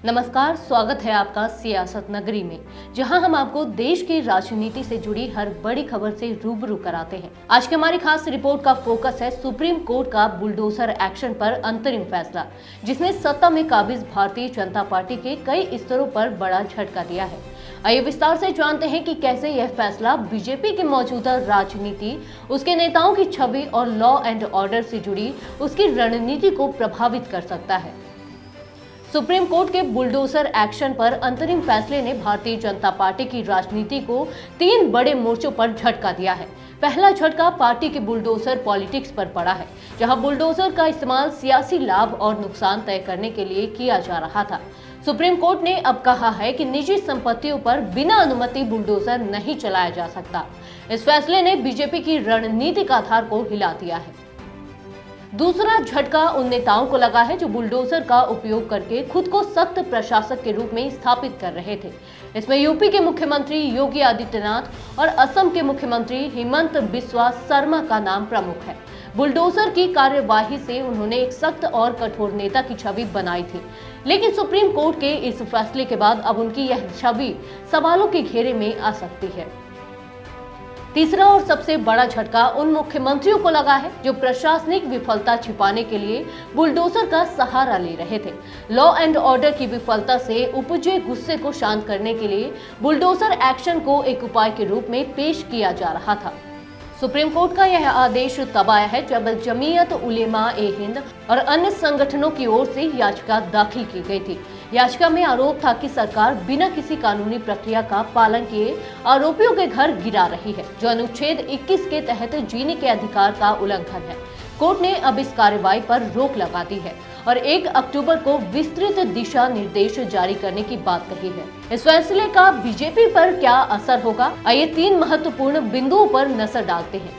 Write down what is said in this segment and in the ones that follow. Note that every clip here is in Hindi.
नमस्कार, स्वागत है आपका सियासत नगरी में, जहां हम आपको देश की राजनीति से जुड़ी हर बड़ी खबर से रूबरू कराते हैं। आज की हमारी खास रिपोर्ट का फोकस है सुप्रीम कोर्ट का बुलडोजर एक्शन पर अंतरिम फैसला, जिसने सत्ता में काबिज भारतीय जनता पार्टी के कई स्तरों पर बड़ा झटका दिया है। आइए विस्तार से जानते हैं कि कैसे यह फैसला बीजेपी की मौजूदा राजनीति, उसके नेताओं की छवि और लॉ एंड ऑर्डर से जुड़ी उसकी रणनीति को प्रभावित कर सकता है। सुप्रीम कोर्ट के बुलडोजर एक्शन पर अंतरिम फैसले ने भारतीय जनता पार्टी की राजनीति को 3 बड़े मोर्चों पर झटका दिया है। पहला झटका पार्टी के बुलडोजर पॉलिटिक्स पर पड़ा है, जहां बुलडोजर का इस्तेमाल सियासी लाभ और नुकसान तय करने के लिए किया जा रहा था। सुप्रीम कोर्ट ने अब कहा है कि निजी संपत्तियों पर बिना अनुमति बुलडोजर नहीं चलाया जा सकता। इस फैसले ने बीजेपी की रणनीतिक आधार को हिला दिया है। दूसरा झटका उन नेताओं को लगा है जो बुलडोजर का उपयोग करके खुद को सख्त प्रशासक के रूप में स्थापित कर रहे थे। इसमें यूपी के मुख्यमंत्री योगी आदित्यनाथ और असम के मुख्यमंत्री हिमंत बिस्वा शर्मा का नाम प्रमुख है। बुलडोजर की कार्यवाही से उन्होंने एक सख्त और कठोर नेता की छवि बनाई थी, लेकिन सुप्रीम कोर्ट के इस फैसले के बाद अब उनकी यह छवि सवालों के घेरे में आ सकती है। तीसरा और सबसे बड़ा झटका उन मुख्यमंत्रियों को लगा है जो प्रशासनिक विफलता छिपाने के लिए बुलडोजर का सहारा ले रहे थे। लॉ एंड ऑर्डर की विफलता से उपजे गुस्से को शांत करने के लिए बुलडोजर एक्शन को एक उपाय के रूप में पेश किया जा रहा था। सुप्रीम कोर्ट का यह आदेश तब आया है जब जमीयत उलेमा ए हिंद और अन्य संगठनों की ओर से याचिका दाखिल की गई थी। याचिका में आरोप था कि सरकार बिना किसी कानूनी प्रक्रिया का पालन किए आरोपियों के घर गिरा रही है, जो अनुच्छेद 21 के तहत जीने के अधिकार का उल्लंघन है। कोर्ट ने अब इस कार्रवाई पर रोक लगा दी है और 1 अक्टूबर को विस्तृत दिशा निर्देश जारी करने की बात कही है। इस फैसले का बीजेपी पर क्या असर होगा? आइए 3 महत्वपूर्ण बिंदुओं पर नजर डालते हैं।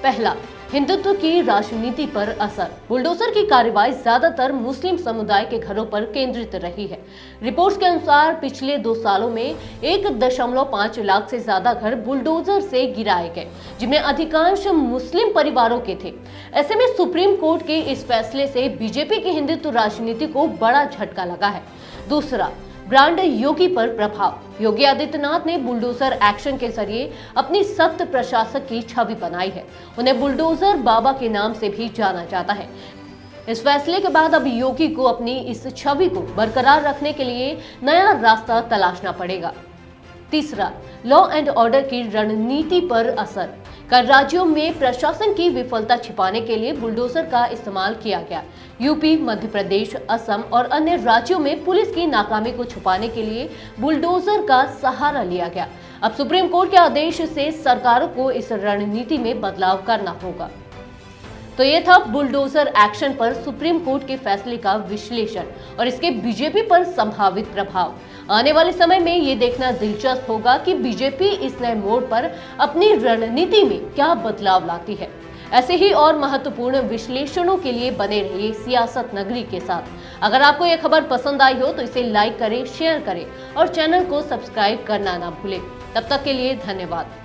पहला, हिंदुत्व की राजनीति पर असर। बुलडोजर की कार्रवाई ज्यादातर मुस्लिम समुदाय के घरों पर केंद्रित रही है। रिपोर्ट्स के अनुसार पिछले 2 सालों में 1.5 लाख से ज्यादा घर बुलडोजर से गिराए गए, जिनमें अधिकांश मुस्लिम परिवारों के थे। ऐसे में सुप्रीम कोर्ट के इस फैसले से बीजेपी की हिंदुत्व राजनीति को बड़ा झटका लगा है। दूसरा, ब्रांड योगी पर प्रभाव। योगी आदित्यनाथ ने बुलडोजर एक्शन के जरिए अपनी सख्त प्रशासक की छवि बनाई है। उन्हें बुलडोजर बाबा के नाम से भी जाना जाता है। इस फैसले के बाद अब योगी को अपनी इस छवि को बरकरार रखने के लिए नया रास्ता तलाशना पड़ेगा। तीसरा, लॉ एंड ऑर्डर की रणनीति पर असर। कई राज्यों में प्रशासन की विफलता छिपाने के लिए बुलडोजर का इस्तेमाल किया गया। यूपी, मध्य प्रदेश, असम और अन्य राज्यों में पुलिस की नाकामी को छुपाने के लिए बुलडोजर का सहारा लिया गया। अब सुप्रीम कोर्ट के आदेश से सरकारों को इस रणनीति में बदलाव करना होगा। तो ये था बुलडोजर एक्शन पर सुप्रीम कोर्ट के फैसले का विश्लेषण और इसके बीजेपी पर संभावित प्रभाव। आने वाले समय में ये देखना दिलचस्प होगा कि बीजेपी इस नए मोड़ पर अपनी रणनीति में क्या बदलाव लाती है। ऐसे ही और महत्वपूर्ण विश्लेषणों के लिए बने रहिए सियासत नगरी के साथ। अगर आपको यह खबर पसंद आई हो तो इसे लाइक करें, शेयर करें और चैनल को सब्सक्राइब करना ना भूलें। तब तक के लिए धन्यवाद।